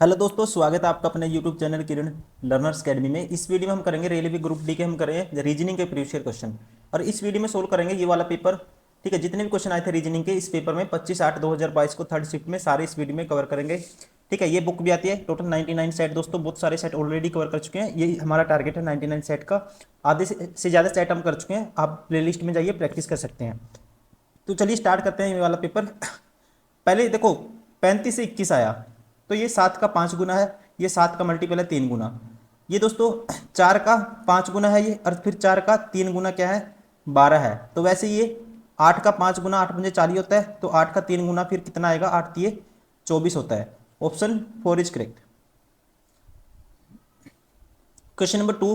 Hello दोस्तों, स्वागत है आपका अपने यूट्यूब चैनल किरण लर्नर्स अकेडमी में। इस वीडियो में हम करेंगे रेलवे ग्रुप डी के, हम करेंगे रीजनिंग के प्रीवियस ईयर क्वेश्चन। और इस वीडियो में सोल्व करेंगे ये वाला पेपर। ठीक है, जितने भी क्वेश्चन आए थे रीजनिंग के इस पेपर में 25/8/2022 को थर्ड शिफ्ट में सारे इस वीडियो में कवर करेंगे। ठीक है, ये बुक भी आती है टोटल 99 सेट दोस्तों, बहुत सारे सेट ऑलरेडी कवर कर चुके हैं। ये हमारा टारगेट है 99 सेट का। आधे से ज़्यादा सेट हम कर चुके हैं। आप प्लेलिस्ट में जाइए, प्रैक्टिस कर सकते हैं। तो चलिए स्टार्ट करते हैं ये वाला पेपर। पहले देखो, 35 से 21 आया तो ये 7 का 5 गुना है। ये 7 का मल्टीपल है 3 गुना। ये दोस्तों 4 का 5 गुना है ये, और फिर 4 का 3 गुना क्या है, 12 है। तो वैसे ये 8 का 5 गुना 8 पंजे 40 होता है, तो 8 का 3 गुना फिर कितना आएगा, 8 तिये 24 होता है। Option 4 is correct. Question number 2।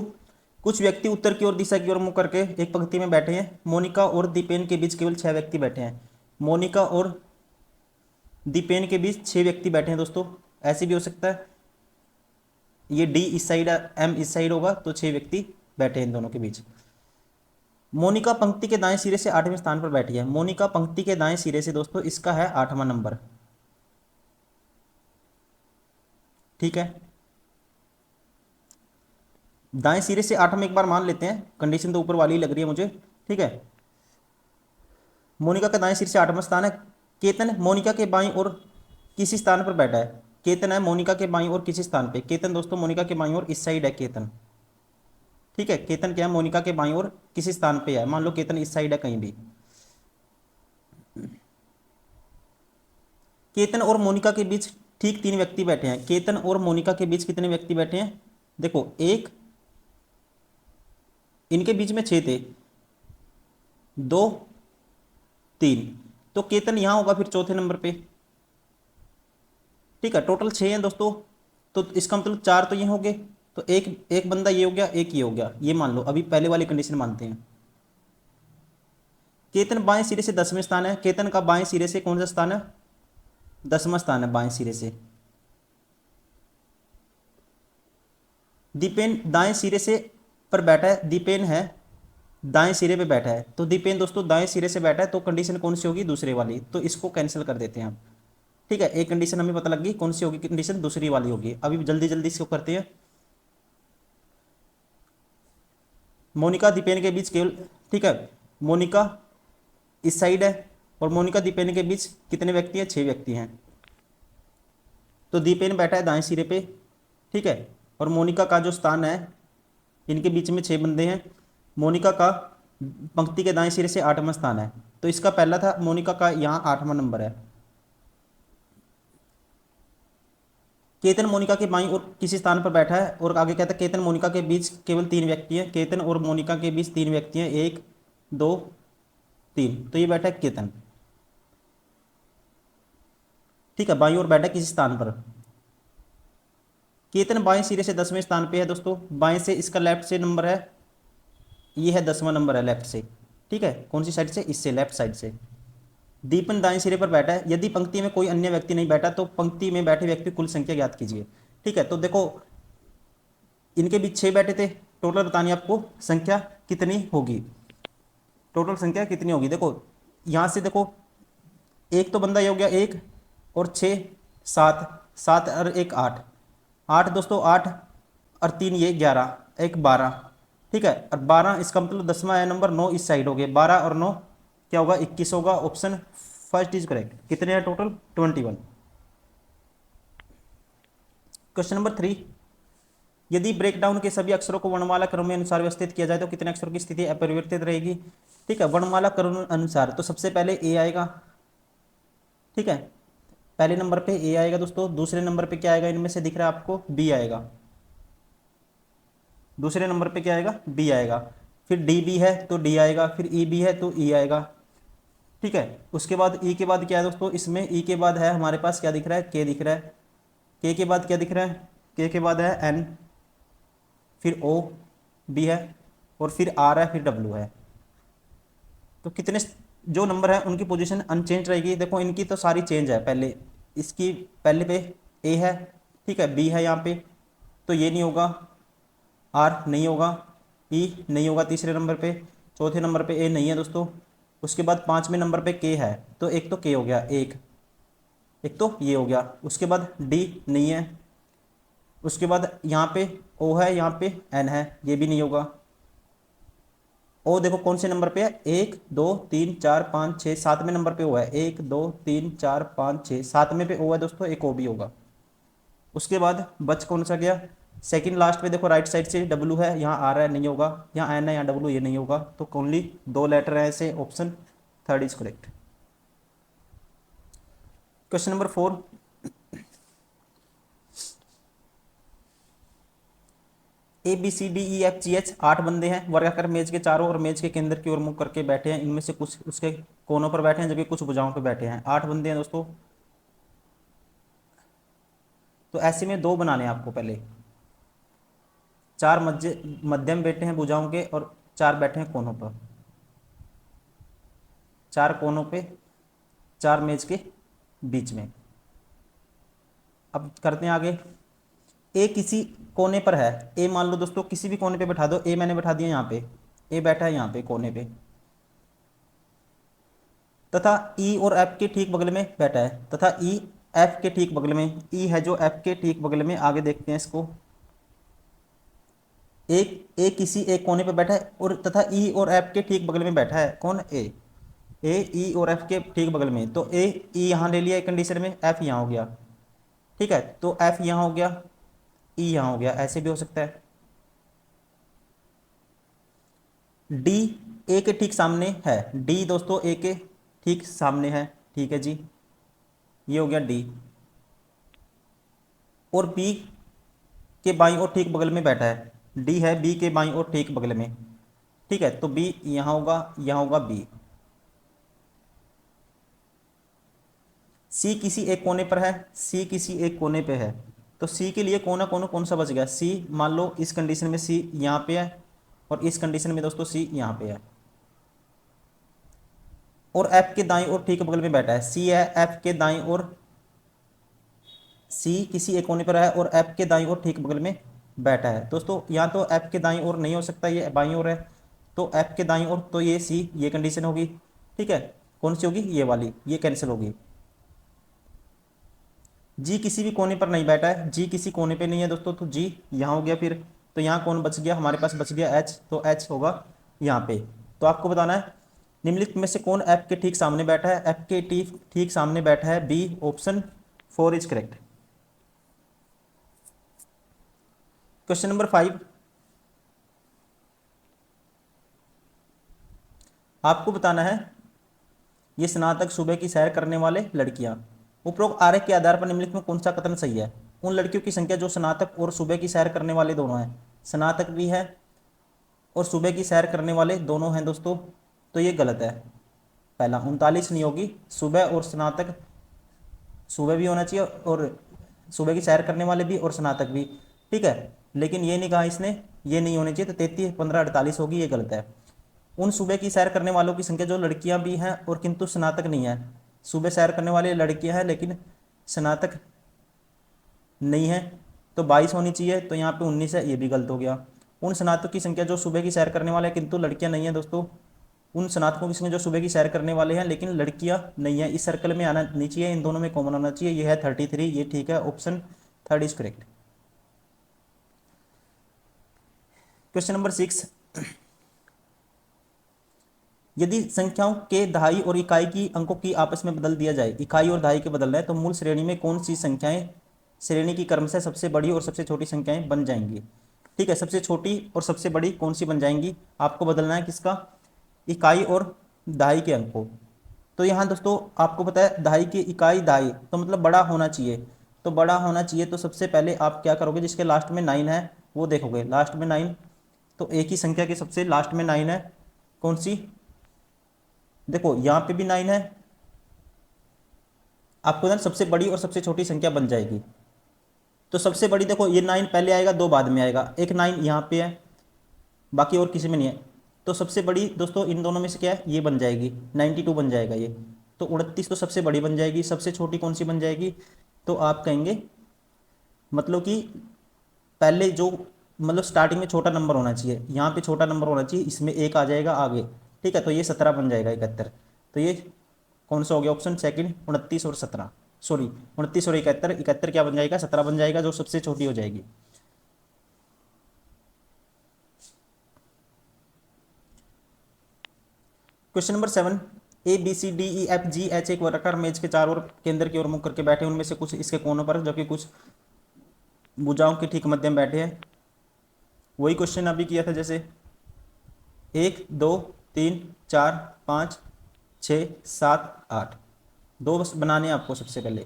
कुछ व्यक्ति उत्तर की ओर दिशा की ओर मुंह करके एक पंक्ति में बैठे हैं। मोनिका और दीपेन के बीच केवल 6 व्यक्ति बैठे हैं। मोनिका और दीपेन के बीच 6 व्यक्ति बैठे हैं दोस्तों। ऐसे भी हो सकता है, ये डी इस साइड एम इस साइड होगा, तो 6 व्यक्ति बैठे हैं इन दोनों के बीच। मोनिका पंक्ति के दाएं सिरे से 8वें स्थान पर बैठी है। मोनिका पंक्ति के दाएं सिरे से दोस्तों इसका है 8वां नंबर। ठीक है, दाएं सिरे से 8 में एक बार मान लेते हैं, कंडीशन तो ऊपर वाली लग रही है मुझे। ठीक है, मोनिका का दाएं सिरे से 8वां स्थान है। केतन मोनिका के बाईं ओर किसी स्थान पर बैठा है। केतन है मोनिका के बाईं ओर किसी स्थान पे। केतन दोस्तों मोनिका के बाईं ओर इस साइड है केतन। ठीक है, केतन क्या है, मोनिका के बाईं ओर किसी स्थान पे है। मान लो केतन इस साइड है कहीं भी। केतन और मोनिका के बीच ठीक 3 व्यक्ति बैठे हैं। केतन और मोनिका के बीच कितने व्यक्ति बैठे हैं, देखो एक, इनके बीच में 6 थे, 2, 3, तो केतन यहां होगा फिर चौथे नंबर पे। ठीक है, टोटल 6 हैं दोस्तों, तो इसका मतलब 4 तो ये हो गए, तो एक एक बंदा ये हो गया, एक ये हो गया। ये मान लो, अभी पहले वाली कंडीशन मानते हैं। केतन बाएं सिरे से 10वें स्थान है। केतन का बाएं सिरे से कौन सा स्थान है, 10वां स्थान है बाएं सिरे से। दीपेन दाएं सिरे से पर बैठा है। दीपेन है दाएं सिरे पे बैठा है, तो दीपेन दोस्तों दाएं सिरे से बैठा है, तो कंडीशन कौन सी होगी, दूसरे वाली। तो इसको कैंसिल कर देते हैं हम। ठीक है, एक कंडीशन हमें पता लग गई, कौन सी होगी कंडीशन, दूसरी वाली होगी। अभी जल्दी जल्दी इसको करते हैं। मोनिका दीपेन के बीच केवल, ठीक है, मोनिका इस साइड है और मोनिका दीपेन के बीच कितने व्यक्ति हैं, 6 व्यक्ति हैं। तो दीपेन बैठा है दाएं सिरे पे। ठीक है, और मोनिका का जो स्थान है, इनके बीच में 6 बंदे हैं। मोनिका का पंक्ति के दाएं सिरे से 8वां स्थान है, तो इसका पहला था, मोनिका का यहाँ 8वां नंबर है। केतन मोनिका के बाईं ओर किसी स्थान पर बैठा है, और आगे कहता है केतन मोनिका के बीच केवल 3 व्यक्ति हैं। केतन और मोनिका के बीच 3 व्यक्ति हैं, 1, 2, 3, तो ये बैठा है केतन। ठीक है, बाईं ओर बैठा है किसी स्थान पर। केतन बाएं सिरे से 10वें स्थान पे है दोस्तों। बाएं से इसका लेफ्ट से नंबर है, ये है 10वां नंबर है लेफ्ट से। ठीक है, कौन सी साइड से, इससे लेफ्ट साइड से। दीपन दाएं सिरे पर बैठा है। यदि पंक्ति में कोई अन्य व्यक्ति नहीं बैठा तो पंक्ति में बैठे व्यक्ति कुल संख्या ज्ञात कीजिए। ठीक है, तो देखो इनके बीच 6 बैठे थे, टोटल बतानी आपको संख्या कितनी होगी। टोटल संख्या कितनी होगी, देखो यहाँ से देखो, एक तो बंदा ये हो गया, एक और 6, 7, 7 और 1 8, 8 दोस्तों 8 और 3 ये 11, 1 12। ठीक है, और 12 इसका मतलब 10वां है नंबर, 9 इस साइड हो गए, 12 और 9 क्या होगा, 21 होगा। Option first is correct. कितने हैं टोटल, 21। Question number 3। यदि ब्रेकडाउन के सभी अक्षरों को वर्णमाला क्रम में अनुसार व्यवस्थित किया जाए तो कितने अक्षरों की स्थिति अपरिवर्तित रहेगी। ठीक है, वर्णमाला क्रम अनुसार, तो सबसे पहले ए आएगा। ठीक है, पहले नंबर पे ए आएगा दोस्तों। दूसरे नंबर पे क्या आएगा, इनमें से दिख रहा है आपको, बी आएगा। दूसरे नंबर पे क्या आएगा, बी आएगा। फिर डी बी है तो डी आएगा, फिर ई बी है तो ई आएगा। ठीक है, उसके बाद ई के बाद क्या है दोस्तों, इसमें ई के बाद है हमारे पास क्या दिख रहा है, के दिख रहा है। के के बाद क्या दिख रहा है, के के बाद है एन, फिर ओ बी है, और फिर आर है, फिर डब्ल्यू है। तो कितने जो नंबर है उनकी पोजीशन अनचेंज रहेगी। देखो इनकी तो सारी चेंज है। पहले इसकी पहले पे ए है, ठीक है, बी है यहाँ पे, तो ये नहीं होगा, आर नहीं होगा, ई नहीं होगा तीसरे नंबर पे, चौथे नंबर पे ए नहीं है दोस्तों। उसके बाद 5वें नंबर पे के है, तो एक तो के हो गया, एक तो ये हो गया। उसके बाद डी नहीं है, उसके बाद यहाँ पे ओ है, यहाँ पे एन है, ये भी नहीं होगा। ओ देखो कौन से नंबर पे है, 1 2 3 4 5 6, सातवें नंबर पे ओ है, 1 2 3 4 5 6, सातवें पे ओ है दोस्तों, एक ओ भी होगा। उसके बाद बच कौन सा गया, सेकंड लास्ट पे देखो राइट साइड से डब्लू है, यहाँ आ रहा है नहीं होगा, यहाँ एन है यहाँ डब्लू, ये नहीं होगा, तो ओनली दो लेटर है ऐसे, option third is correct. Question number 4, ABCDEFGH 8 बंदे हैं, वर्गाकार मेज के चारों और मेज के केंद्र की ओर मुख करके बैठे हैं, इनमें से कुछ उसके कोनों पर बैठे हैं जबकि कुछ भुजाओं पर बैठे हैं। 8 बंदे हैं दोस्तों, तो ऐसे में दो बनाने हैं आपको पहले। चार मध्यम बैठे हैं भुजाओं के और चार बैठे हैं कोनों पर, चार कोनों पे, चार मेज के बीच में। अब करते हैं आगे। ए किसी कोने पर है, ए मान लो दोस्तों किसी भी कोने पे बैठा दो, ए मैंने बैठा दिया यहाँ पे, ए बैठा है यहाँ पे कोने पे, तथा ई और एफ के ठीक बगल में बैठा है, तथा ई एफ के ठीक बगल में, ई है जो एफ के ठीक बगल में, आगे देखते हैं इसको। ए किसी एक कोने पे बैठा है और तथा ई और एफ के ठीक बगल में बैठा है, कौन, ए ई और एफ के ठीक बगल में, तो ए ई यहाँ ले लिया एक कंडीशन में, एफ यहाँ हो गया, ठीक है, तो एफ यहाँ हो गया, ई यहाँ हो गया, ऐसे भी हो सकता है। डी ए के ठीक सामने है, डी दोस्तों ए के ठीक सामने है, ठीक है जी, ये हो गया डी। और बी के बाईं और ठीक बगल में बैठा है, डी है बी के बाईं और ठीक बगल में, ठीक है, तो बी यहाँ होगा, यहाँ होगा बी। सी किसी एक कोने पर है, सी किसी एक कोने पे है, तो सी के लिए कोना कोना कौन सा बच गया, सी मान लो इस कंडीशन में सी यहाँ पे है और इस कंडीशन में दोस्तों सी यहाँ पे है, और एफ के दाईं और ठीक बगल में बैठा है, सी है एफ के दाईं और, सी किसी एक कोने पर है और एफ के दाईं ओर ठीक बगल में बैठा है दोस्तों, यहाँ तो एफ के दाईं ओर नहीं हो सकता, ये बाईं ओर है, तो एफ के दाईं ओर तो ये सी, ये कंडीशन होगी, ठीक है, कौन सी होगी, ये वाली, ये कैंसिल होगी। जी किसी भी कोने पर नहीं बैठा है, जी किसी कोने पे नहीं है दोस्तों, तो जी यहाँ हो गया फिर, तो यहाँ कौन बच गया हमारे पास, बच गया एच, तो एच होगा यहाँ पे। तो आपको बताना है निम्नलिखित में से कौन एफ के ठीक सामने बैठा है, एफ के ठीक सामने बैठा है B, option 4 is correct. Question number 5, आपको बताना है ये स्नातक सुबह की सैर करने वाले लड़कियां, उपरोक्त आरेख के आधार पर निम्नलिखित में कौन सा कथन सही है। उन लड़कियों की संख्या जो स्नातक और सुबह की सैर करने वाले दोनों हैं, स्नातक भी है और सुबह की सैर करने वाले दोनों हैं दोस्तों, तो ये गलत है, पहला 39 नहीं होगी, सुबह और स्नातक, सुबह भी होना चाहिए और सुबह की सैर करने वाले भी और स्नातक भी, ठीक है, लेकिन ये नहीं कहा इसने, ये नहीं होनी चाहिए, तो 33 15 48 होगी, ये गलत है। उन सुबह की सैर करने वालों की संख्या जो लड़कियां भी हैं और किंतु स्नातक नहीं है, सुबह सैर करने वाली लड़कियां हैं लेकिन स्नातक नहीं है, तो 22 होनी चाहिए, तो यहाँ पे 19 है, ये भी गलत हो गया। उन स्नातकों की संख्या जो सुबह की सैर करने वाले हैं किंतु लड़कियां नहीं है दोस्तों, उन स्नातकों की संख्या जो सुबह की सैर करने वाले हैं लेकिन लड़कियां नहीं है, इस सर्कल में आना नहीं चाहिए, इन दोनों में कॉमन आना चाहिए, ये है 33, ये ठीक है, option third is correct. Question number 6, यदि संख्याओं के दहाई और इकाई की अंकों की आपस में बदल दिया जाए, इकाई और दहाई के बदलना है, तो मूल श्रेणी में कौन सी संख्याएं श्रेणी की क्रम से सबसे बड़ी और सबसे छोटी संख्याएं बन जाएंगी, ठीक है, सबसे छोटी और सबसे बड़ी कौन सी बन जाएंगी, आपको बदलना है किसका, इकाई और दहाई के अंक को। तो यहाँ दोस्तों आपको पता है दहाई की इकाई, दहाई तो मतलब बड़ा होना चाहिए, तो बड़ा होना चाहिए, तो सबसे पहले आप क्या करोगे, जिसके लास्ट में 9 है वो देखोगे, लास्ट में 9, तो एक ही संख्या के सबसे लास्ट में 9 है, कौन सी, देखो यहाँ पे भी 9 है, आपको ना सबसे बड़ी और सबसे छोटी संख्या बन जाएगी, तो सबसे बड़ी देखो ये 9 पहले आएगा, 2 बाद में आएगा, एक 9 यहाँ पे है, बाकी और किसी में नहीं है, तो सबसे बड़ी दोस्तों इन दोनों में से क्या है, ये बन जाएगी, 92 बन जाएगा ये, तो 29 तो सबसे बड़ी बन जाएगी, सबसे छोटी कौन सी बन जाएगी, तो आप कहेंगे मतलब कि पहले जो मतलब स्टार्टिंग में छोटा नंबर होना चाहिए, यहाँ पे छोटा नंबर होना चाहिए, इसमें एक आ जाएगा आगे, ठीक है, तो ये 17 बन जाएगा, 71, तो ये कौन सा हो गया ऑप्शन सेकंड, 29 और 17। सॉरी 29 और 71, 71 क्या बन जाएगा, 17 बन जाएगा, जो सबसे छोटी हो जाएगी। Question number 7, A B C D E F G H एक वर्गाकार मेज के चारों ओर केंद्र की ओर मुख करके बैठे, उनमें से कुछ इसके कोनों पर जबकि कुछ भुजाओं के ठीक मध्य में बैठे हैं। वही क्वेश्चन अभी किया था, जैसे 1 2 3 4 5 6 7 8, दो बस बनाने हैं आपको सबसे पहले।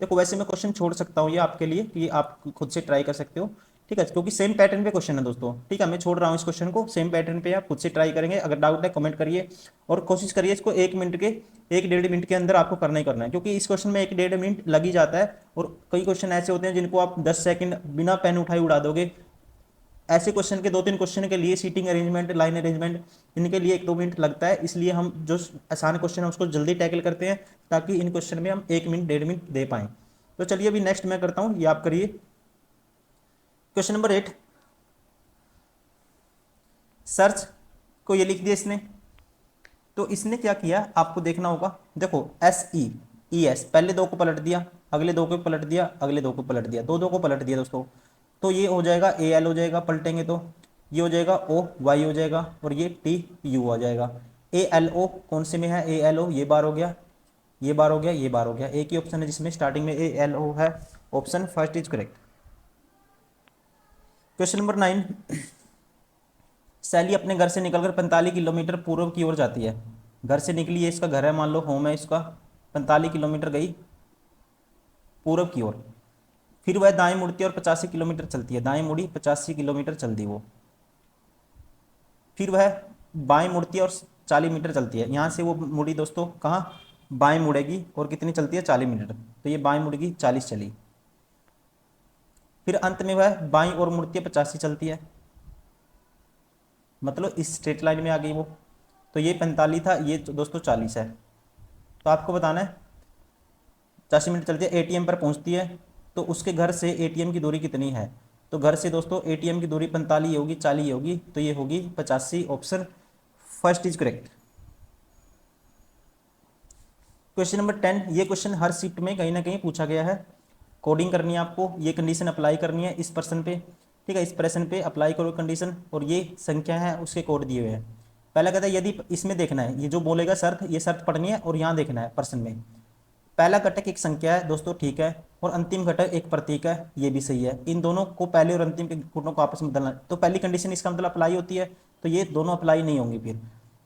देखो वैसे मैं क्वेश्चन छोड़ सकता हूँ ये आपके लिए कि आप खुद से ट्राई कर सकते हो, ठीक है, क्योंकि सेम पैटर्न पे क्वेश्चन है दोस्तों, ठीक है, मैं छोड़ रहा हूँ इस क्वेश्चन को, सेम पैटर्न पे आप खुद से ट्राई करेंगे। अगर डाउट है कमेंट करिए और कोशिश करिए इसको 1 मिनट के 1 डेढ़ मिनट के अंदर आपको करना ही करना है, क्योंकि इस क्वेश्चन में 1 डेढ़ मिनट लग ही जाता है। और कई क्वेश्चन ऐसे होते हैं जिनको आप 10 सेकंड बिना पेन उठाए उड़ा दोगे। ऐसे क्वेश्चन के 2-3 क्वेश्चन के लिए सीटिंग अरेंजमेंट, लाइन अरेंजमेंट, इनके लिए 1-2 मिनट लगता है, इसलिए हम जो आसान क्वेश्चन है उसको जल्दी टैकल करते हैं ताकि इन क्वेश्चन में हम 1 मिनट 1.5 मिनट दे पाएं। तो चलिए अभी नेक्स्ट मैं करता हूं, ये आप करिए। क्वेश्चन नंबर 8, सर्च को ये लिख दिया इसने। तो इसने क्या किया आपको देखना होगा, देखो एस ई ई एस, पहले दो को पलट दिया, अगले दो को पलट दिया, अगले दो को पलट दिया, दो दो को पलट दिया दोस्तों। तो ये हो जाएगा ए एल हो जाएगा, पलटेंगे तो ये हो जाएगा ओ वाई हो जाएगा और ये टी यू आ जाएगा। ए एल ओ कौन से में है, ए एल ओ ये बार हो गया, ये बार हो गया, ये बार हो गया, एक ही ऑप्शन है जिसमें स्टार्टिंग में ए एल ओ है, option first is correct. Question number 9, सैली अपने घर से निकलकर 45 किलोमीटर पूर्व की ओर जाती है। घर से निकली है, इसका घर है, मान लो होम है इसका, 45 किलोमीटर गई पूर्व की ओर, फिर वह दाएं मुड़ती है और 85 किलोमीटर चलती है, दाएं मुड़ी 85 किलोमीटर चल दी वो, फिर वह बाएं मुड़ती है और 40 मीटर चलती है। यहाँ से वो मुड़ी दोस्तों कहाँ, बाएं मुड़ेगी और कितनी चलती है 40 मीटर, तो ये बाएं मुड़ेगी 40 चली, फिर अंत में वह बाईं ओर मुड़ती है 85 चलती है, मतलब इस स्ट्रेट लाइन में आ गई वो। तो ये 45 था, ये दोस्तों 40 है। तो आपको बताना है 85 मिनट चलती है, एटीएम पर पहुंचती है, तो उसके घर से एटीएम की दूरी कितनी है। तो घर से दोस्तों एटीएम की दूरी 45 होगी, 40 होगी, तो ये होगी 85, option first is correct. Question number 10, ये क्वेश्चन हर शिफ्ट में कहीं ना कहीं पूछा गया है, कोडिंग करनी है आपको, ये कंडीशन अप्लाई करनी है इस पर्सन पे, ठीक है, इस पर्सन पे अप्लाई करो कंडीशन, और ये संख्या है उसके कोड दिए हुए हैं। पहला कहता है यदि, इसमें देखना है ये जो बोलेगा शर्त, ये शर्त पढ़नी है और यहाँ देखना है पर्सन में। पहला घटक एक संख्या है दोस्तों, ठीक है, और अंतिम घटक एक प्रतीक है, ये भी सही है। इन दोनों को पहले और अंतिम के गुणों को आपस में बदलना, तो पहली कंडीशन इसका मतलब अप्लाई होती है, तो ये दोनों अप्लाई नहीं होंगी। फिर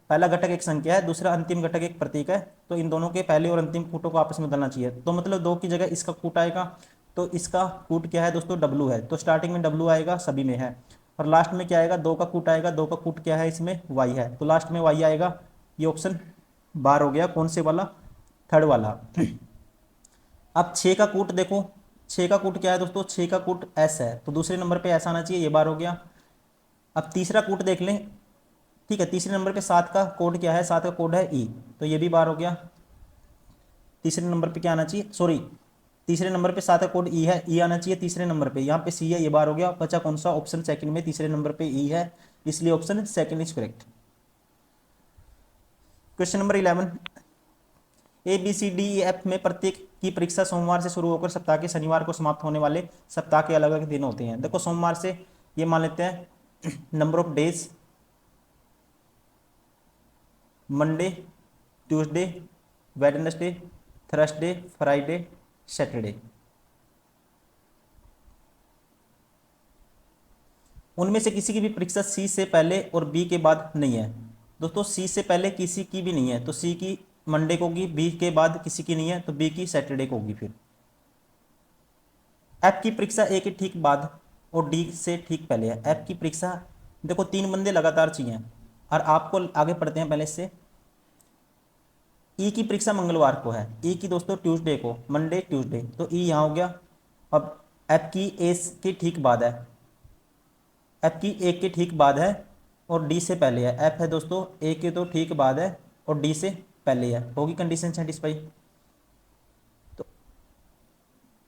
पहला घटक एक संख्या है, दूसरा अंतिम घटक एक प्रतीक है, तो इन दोनों के पहले और अंतिम कूटों को आपस में बदलना चाहिए। तो मतलब 2 की जगह इसका कूट आएगा, तो इसका कूट क्या है दोस्तों, डब्लू है, तो स्टार्टिंग में डब्लू आएगा, सभी में है, और लास्ट में क्या आएगा, 2 का कूट आएगा, 2 का कूट क्या है इसमें, वाई है, तो लास्ट में वाई आएगा। ये ऑप्शन बार हो गया, कौन से वाला, थर्ड वाला। अब 6 का कूट देखो, 6 का कूट क्या है दोस्तों, 6 का कूट एस है, तो दूसरे नंबर पे ऐसा आना चाहिए, ये बार हो गया। अब तीसरा कूट देख लें, ठीक है, तीसरे नंबर पे 7 का कोड क्या है, 7 का कोड है ई, तो ये भी बार हो गया। तीसरे नंबर पे क्या आना चाहिए, सॉरी, तीसरे नंबर पे 7 का कोड ई है, ई आना चाहिए तीसरे नंबर पे, यहाँ पे सी है, ये बार हो गया। बचा कौन सा, ऑप्शन सेकंड में तीसरे नंबर पे ई है, इसलिए option second is correct. Question number 11, A B C D E F में प्रत्येक की परीक्षा सोमवार से शुरू होकर सप्ताह के शनिवार को समाप्त होने वाले सप्ताह के अलग अलग दिन होते हैं। देखो सोमवार से ये मान लेते हैं number of days, Monday, Tuesday, Wednesday, Thursday, Friday, Saturday. उनमें से किसी की भी परीक्षा सी से पहले और बी के बाद नहीं है। दोस्तों सी से पहले किसी की भी नहीं है, तो सी की मंडे को होगी, बी के बाद किसी की नहीं है, तो बी की सैटरडे को होगी। फिर एफ की परीक्षा ए के ठीक बाद और डी से ठीक पहले है। एफ की परीक्षा देखो 3 बंदे लगातार चाहिए, और आपको आगे पढ़ते हैं पहले से। ई की परीक्षा मंगलवार को है, ई की दोस्तों ट्यूसडे को, मंडे ट्यूसडे, तो ई यहाँ हो गया। अब एफ की ए के ठीक बाद है, एफ की ए के ठीक बाद है और डी से पहले है। एफ है दोस्तों ए के तो ठीक बाद है और डी से पहले है, होगी कंडीशन सेटिस्फाई। तो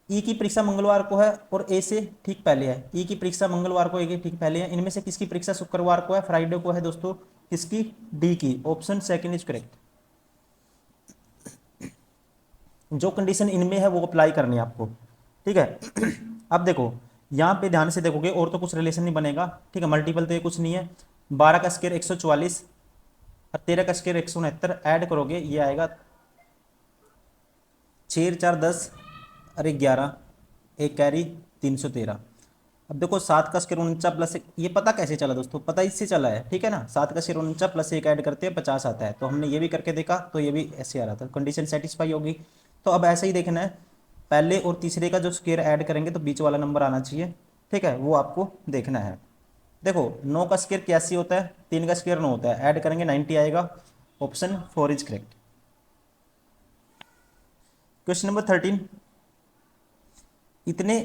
ई की परीक्षा मंगलवार को है और ए से ठीक पहले है, ई की परीक्षा मंगलवार को, ए के ठीक पहले है। इनमें से किसकी परीक्षा शुक्रवार को है, फ्राइडे को है दोस्तों, किसकी, डी की, ऑप्शन सेकंड इज करेक्ट। जो कंडीशन इनमें है वो अप्लाई करनी है आपको, ठीक है। अब देखो यहाँ पे ध्यान से देखोगे और तो कुछ रिलेशन नहीं बनेगा, ठीक है। मल्टीपल तो ये कुछ नहीं है, 12 का स्क्वायर 144 और 13 का स्क्वायर 169, ऐड करोगे ये आएगा 6 4 10 अरे 11, एक कैरी 313। अब देखो 7 का स्क्वायर 49 प्लस एक, ये पता कैसे चला दोस्तों, पता इससे चला है, ठीक है ना। 7 का स्क्वायर 49 प्लस एक ऐड करते हैं 50 आता है, तो हमने ये भी करके देखा तो ये भी ऐसे आ रहा था, कंडीशन सेटिस्फाई होगी। तो अब ऐसा ही देखना है, पहले और तीसरे का जो स्क्वायर ऐड करेंगे तो बीच वाला नंबर आना चाहिए, ठीक है, वो आपको देखना है। देखो 9 का स्क्वायर 81 होता है, 3 का स्क्वायर 9 होता है, ऐड करेंगे 90 आएगा। Option 4 is correct. Question number 13, इतने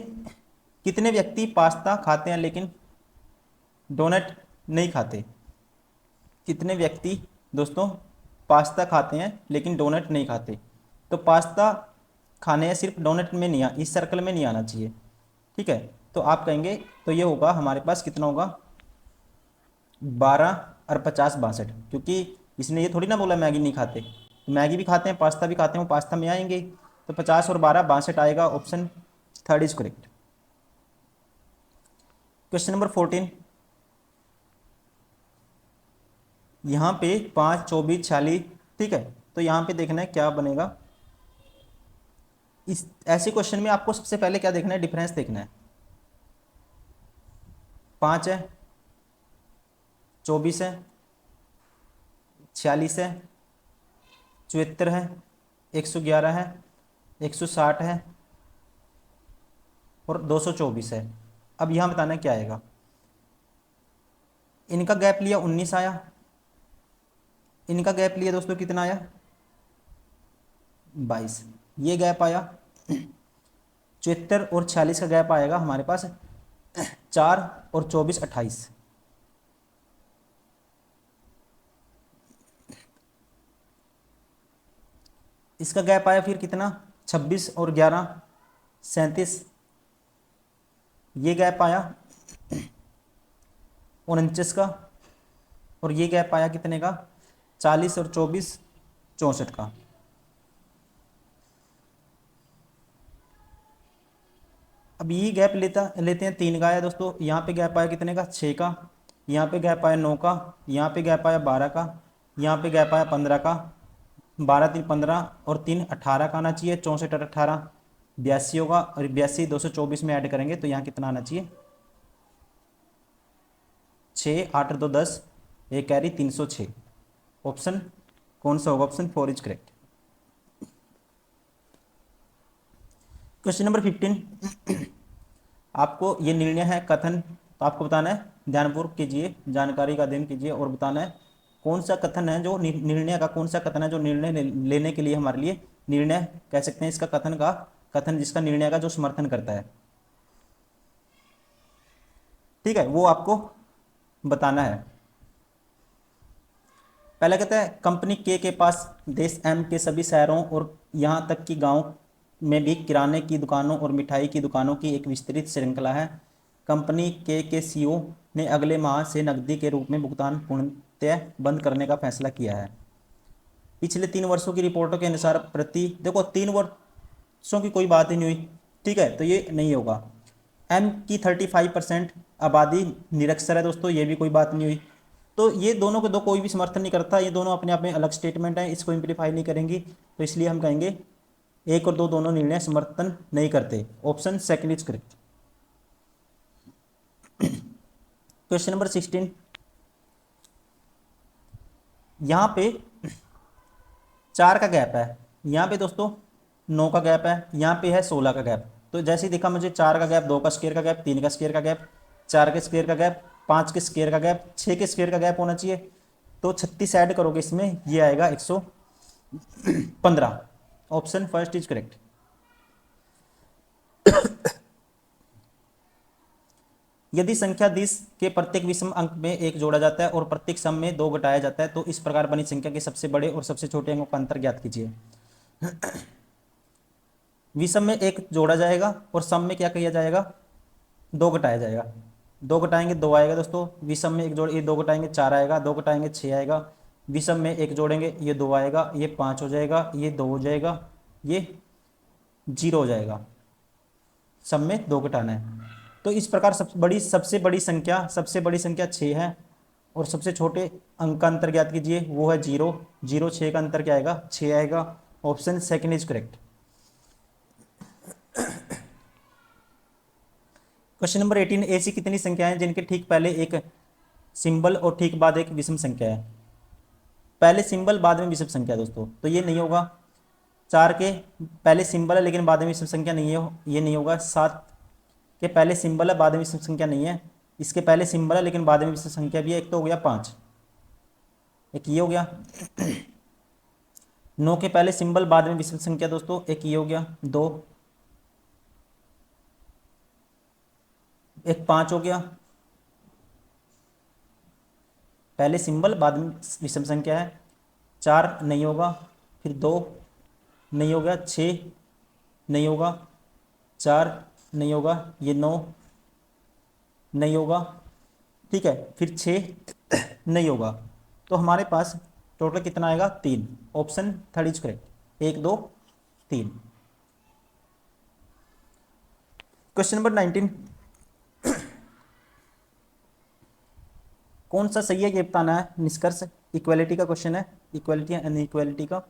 कितने व्यक्ति पास्ता खाते हैं लेकिन डोनट नहीं खाते। कितने व्यक्ति दोस्तों पास्ता खाते हैं लेकिन डोनट नहीं खाते। तो पास्ता खाने हैं, सिर्फ डोनट में नहीं इस सर्कल में नहीं आना चाहिए, ठीक है। तो आप कहेंगे तो ये होगा हमारे पास कितना होगा 12 और 50 62, क्योंकि इसने ये थोड़ी ना बोला मैगी नहीं खाते, तो मैगी भी खाते हैं पास्ता भी खाते हैं, वो पास्ता में आएंगे। तो 50 और 12 62 आएगा। Option 3 is correct. Question number 14, यहाँ पे 5 24 46, ठीक है। तो यहाँ पे देखना है क्या बनेगा। इस ऐसे क्वेश्चन में आपको सबसे पहले क्या देखना है, डिफरेंस देखना है। 5 है, 24 है, 46 है, 74 है, 111 है, 160 है और 224 है। अब यहाँ बताना क्या आएगा। इनका गैप लिया 19 आया, इनका गैप लिया दोस्तों कितना आया 22, ये गैप आया। 74 और 46 का गैप आएगा हमारे पास 4 और 24 28। इसका गैप आया फिर कितना 26 और 11 37, ये गैप आया 49 का, और ये गैप आया कितने का 40 और 24 64 का। अब ये गैप लेते हैं 3 का आया दोस्तों, यहाँ पे गैप आया कितने का 6 का, यहाँ पे गैप आया 9 का, यहाँ पे गैप आया 12 का, यहाँ पे गैप आया 15 का। 12 3 15 और 3 18 का आना चाहिए। 64 और 18 82 होगा, और 82 224 में ऐड करेंगे तो यहाँ कितना आना चाहिए 6 8 2 10, एक कैरी 306। ऑप्शन कौन सा होगा, option 4 is correct. Question number 15, आपको ये निर्णय है कथन, तो आपको बताना है ध्यानपूर्वक कीजिए, जानकारी का अध्ययन कीजिए और बताना है कौन सा कथन है जो निर्णय का, कौन सा कथन है जो निर्णय लेने के लिए हमारे लिए निर्णय कह सकते हैं, इसका कथन का, कथन जिसका निर्णय का जो समर्थन करता है, ठीक है, वो आपको बताना है। पहला कहता है कंपनी के पास देश एम के सभी शहरों और यहाँ तक कि गांव में भी किराने की दुकानों और मिठाई की दुकानों की एक विस्तृत श्रृंखला है। कंपनी के सीईओ ने अगले माह से नकदी के रूप में भुगतान पूर्णतः बंद करने का फैसला किया है। पिछले 3 वर्षों की रिपोर्टों के अनुसार प्रति, देखो 3 वर्षों की कोई बात ही नहीं हुई, ठीक है, तो ये नहीं होगा। एम की 35% आबादी निरक्षर है दोस्तों, ये भी कोई बात नहीं हुई। तो ये दोनों को दो कोई भी समर्थन नहीं करता, ये दोनों अपने आप में अलग स्टेटमेंट है, इसको इम्प्लीफाई नहीं करेंगी, तो इसलिए हम कहेंगे 1 और 2 दोनों निर्णय समर्थन नहीं करते। Option 2 is correct. Question number 16, यहाँ पे 4 का गैप है, यहाँ पे दोस्तों 9 का गैप है, यहाँ पे है 16 का गैप। तो जैसे ही दिखा मुझे 4 का गैप, 2 का स्क्वायर का गैप, 3 का स्क्वायर का गैप, 4 के स्क्वायर का गैप, 5 के स्क्वायर का गैप, 6 के स्क्वायर का गैप होना चाहिए। तो 36 ऐड करोगे इसमें, ये आएगा 115। Option 1 is correct. यदि संख्या 10 के प्रत्येक विषम अंक में 1 जोड़ा जाता है और प्रत्येक सम में 2 घटाया जाता है, तो इस प्रकार बनी संख्या के सबसे बड़े और सबसे छोटे अंकों का अंतर ज्ञात कीजिए। विषम में 1 जोड़ा जाएगा और सम में क्या किया जाएगा 2 घटाया जाएगा। 2 घटाएंगे 2 आएगा दोस्तों, विषम में 1 जोड़, ये 2 घटाएंगे 4 आएगा, 2 घटाएंगे 6 आएगा, विषम में 1 जोड़ेंगे ये 2 आएगा, ये 5 हो जाएगा, ये 2 हो जाएगा, ये जीरो हो जाएगा, सब में 2 घटाना है। तो इस प्रकार सबसे बड़ी संख्या 6 है, और सबसे छोटे अंक का अंतर ज्ञात कीजिए, वो है 0। 0 6 का अंतर क्या आएगा, 6 आएगा। Option second is correct. Question number 18, ऐसी कितनी संख्याएं हैं जिनके ठीक पहले एक सिंबल और ठीक बाद एक विषम संख्या है। पहले सिंबल बाद में विषम संख्या दोस्तों, तो ये नहीं होगा। 4 के पहले सिंबल है लेकिन बाद में विषम संख्या नहीं है, ये नहीं होगा। 7 के पहले सिंबल है बाद में विषम संख्या नहीं है, इसके पहले सिंबल है लेकिन बाद में विषम संख्या भी है, एक तो हो गया 5, एक ये हो गया। 9 के पहले सिंबल बाद में विषम संख्या दोस्तों, एक ये हो गया 2, एक 5 हो गया, पहले सिंबल बाद में विषम संख्या है। 4 नहीं होगा, फिर 2 नहीं होगा, 6 नहीं होगा, 4 नहीं होगा, ये 9 नहीं होगा, ठीक है, फिर 6 नहीं होगा। तो हमारे पास टोटल कितना आएगा, 3। Option third is correct, 1 2 3। Question number 19, कौन सा सही है ये बताना है। निष्कर्ष इक्वालिटी का क्वेश्चन है, इक्वालिटी अनइक्वालिटी का।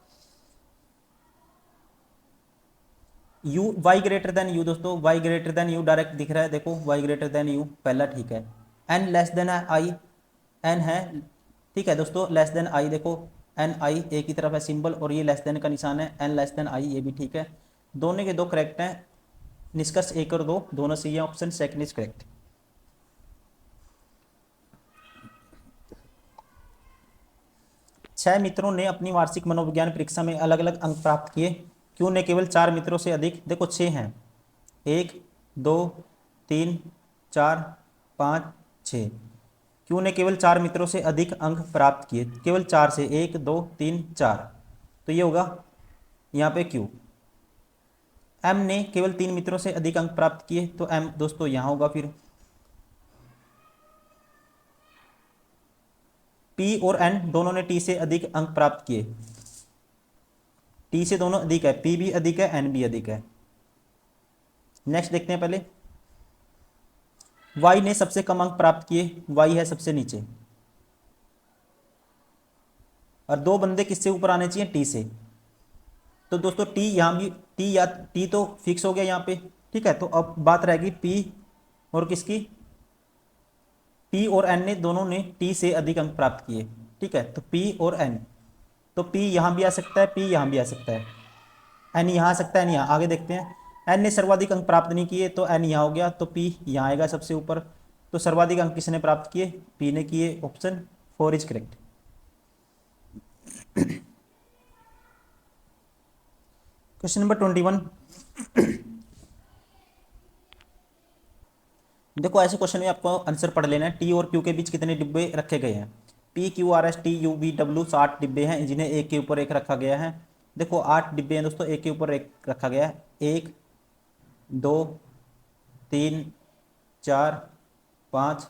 U y greater than u दोस्तों, y greater than u direct दिख रहा है, देखो वाई ग्रेटर देन यू पहला ठीक है। N less than I, N है ठीक है दोस्तों, लेस देन आई देखो, एन आई एक ही तरफ है सिंबल और ये लेस देन का निशान है, एन लेस देन आई ये भी ठीक है। दोनों के 2 करेक्ट हैं। निष्कर्ष 1 और 2 दोनों सही है, ऑप्शन सेकंड इज करेक्ट। छह मित्रों ने अपनी वार्षिक मनोविज्ञान परीक्षा में अलग अलग अंक प्राप्त किए, क्यों ने केवल 4 मित्रों से अधिक, देखो 6 हैं, 1 2 3 4 5 6, क्यों ने केवल 4 मित्रों से अधिक अंक प्राप्त किए, केवल 4 से, 1 2 3 4, तो ये होगा यहाँ पे क्यू। एम ने केवल 3 मित्रों से अधिक अंक प्राप्त किए, तो एम दोस्तों यहाँ होगा। फिर पी और एन दोनों ने टी से अधिक अंक प्राप्त किए, टी से दोनों अधिक है, पी भी अधिक है, एन भी अधिक है। नेक्स्ट देखते हैं पहले, वाई ने सबसे कम अंक प्राप्त किए, वाई है सबसे नीचे, और 2 बंदे किससे ऊपर आने चाहिए, टी से। तो दोस्तों टी यहाँ भी, टी या टी तो फिक्स हो गया यहाँ पे, ठीक है। तो अब बात रहेगी पी और किसकी, पी और एन ने दोनों ने टी से अधिक अंक प्राप्त किए, ठीक है। तो पी और एन, तो पी यहाँ भी आ सकता है, पी यहाँ भी आ सकता है, एन यहाँ आ सकता है, एन यहाँ। आगे देखते हैं, एन ने सर्वाधिक अंक प्राप्त नहीं किए, तो एन यहाँ हो गया, तो पी यहाँ आएगा सबसे ऊपर। तो सर्वाधिक अंक किसने प्राप्त किए, पी ने किए, option 4 is correct. Question number 21, देखो ऐसे क्वेश्चन में आपको आंसर पढ़ लेना है। टी और क्यू के बीच कितने डिब्बे रखे गए हैं, P Q R S T U V W 60 डिब्बे हैं, जिन्हें एक के ऊपर एक रखा गया है। देखो 8 डिब्बे हैं दोस्तों, एक के ऊपर एक रखा गया है, 1 2 3 4 5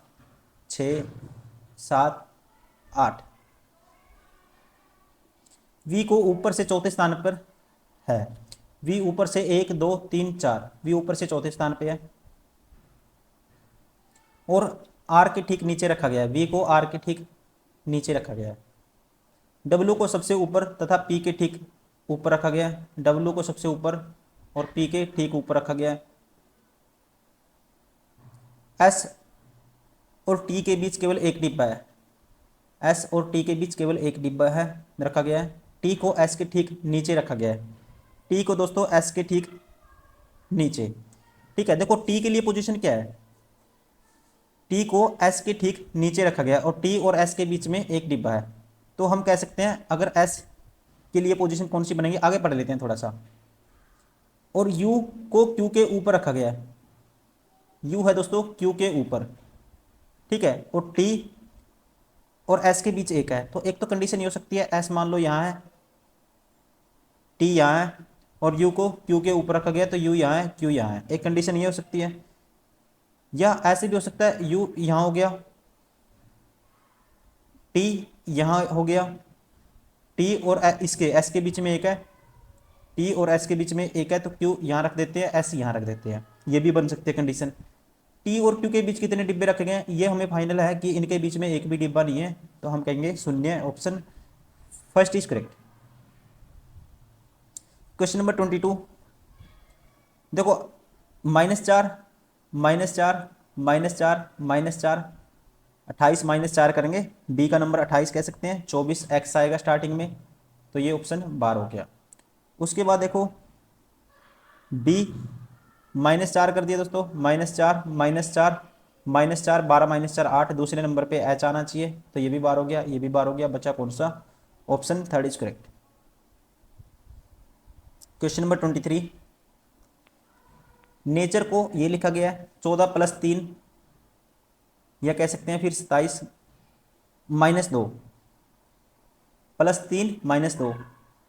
6 7 8। वी को ऊपर से चौथे स्थान पर है, वी ऊपर से 1 2 3 4, वी ऊपर से चौथे स्थान पे है, और आर के ठीक नीचे रखा गया है, वी को आर के ठीक नीचे रखा गया है। डब्ल्यू को सबसे ऊपर तथा पी के ठीक ऊपर रखा गया है, डब्ल्यू को सबसे ऊपर और पी के ठीक ऊपर रखा गया है। एस और टी के बीच केवल एक डिब्बा है, एस और टी के बीच केवल एक डिब्बा है रखा गया है। टी को एस के ठीक नीचे रखा गया है, टी को दोस्तों एस के ठीक नीचे, ठीक है। देखो टी के लिए पोजीशन क्या है, टी को एस के ठीक नीचे रखा गया और टी और एस के बीच में एक डिब्बा है। तो हम कह सकते हैं अगर एस के लिए पोजीशन कौन सी बनेगी, आगे पढ़ लेते हैं थोड़ा सा। और यू को क्यू के ऊपर रखा गया है, यू है दोस्तों क्यू के ऊपर, ठीक है। और टी और एस के बीच एक है, तो एक तो कंडीशन ये हो सकती है, एस मान लो यहाँ है, टी यहाँ है, और यू को क्यू के ऊपर रखा गया, तो यू यहाँ है, क्यू यहाँ है। एक कंडीशन ये हो सकती है, या ऐसे भी हो सकता है, यू यहाँ हो गया, टी यहाँ हो गया, टी और इसके एस के बीच में एक है, टी और एस के बीच में एक है तो क्यू यहाँ रख देते हैं, एस यहाँ रख देते हैं, ये भी बन सकती है कंडीशन। टी और क्यू के बीच कितने डिब्बे रखे गए हैं ये हमें फाइनल है कि इनके बीच में एक भी डिब्बा नहीं है, तो हम कहेंगे शून्य, option first is correct. Question number 22, देखो -4 -4 -4 -4, 28 -4 करेंगे, बी का नंबर 28 कह सकते हैं, 24 एक्स आएगा स्टार्टिंग में, तो ये ऑप्शन 12 हो गया। उसके बाद देखो बी -4 कर दिया दोस्तों, -4 -4 -4, 12 -4 8, दूसरे नंबर पे एच आना चाहिए, तो ये भी 12 हो गया, ये भी 12 हो गया, बचा कौन सा, option third is correct. Question number 23, nature को ये लिखा गया है 14 + 3, या कह सकते हैं फिर 27 -2, +3 -2,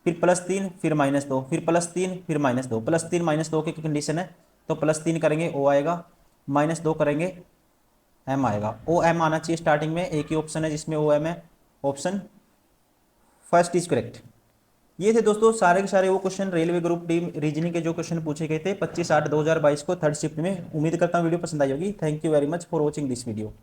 फिर +3 फिर -2, फिर +3 फिर -2, +3 -2 की कंडीशन है, तो +3 करेंगे ओ आएगा, -2 करेंगे एम आएगा, ओ एम आना चाहिए स्टार्टिंग में, एक ही ऑप्शन है जिसमें ओ एम है, ऑप्शन फर्स्ट इज करेक्ट। ये थे दोस्तों सारे के सारे वो question railway group D reasoning के जो क्वेश्चन पूछे गए थे 25/8/2022 को थर्ड शिफ्ट में। उम्मीद करता हूँ वीडियो पसंद आई होगी। Thank you very much for watching this video.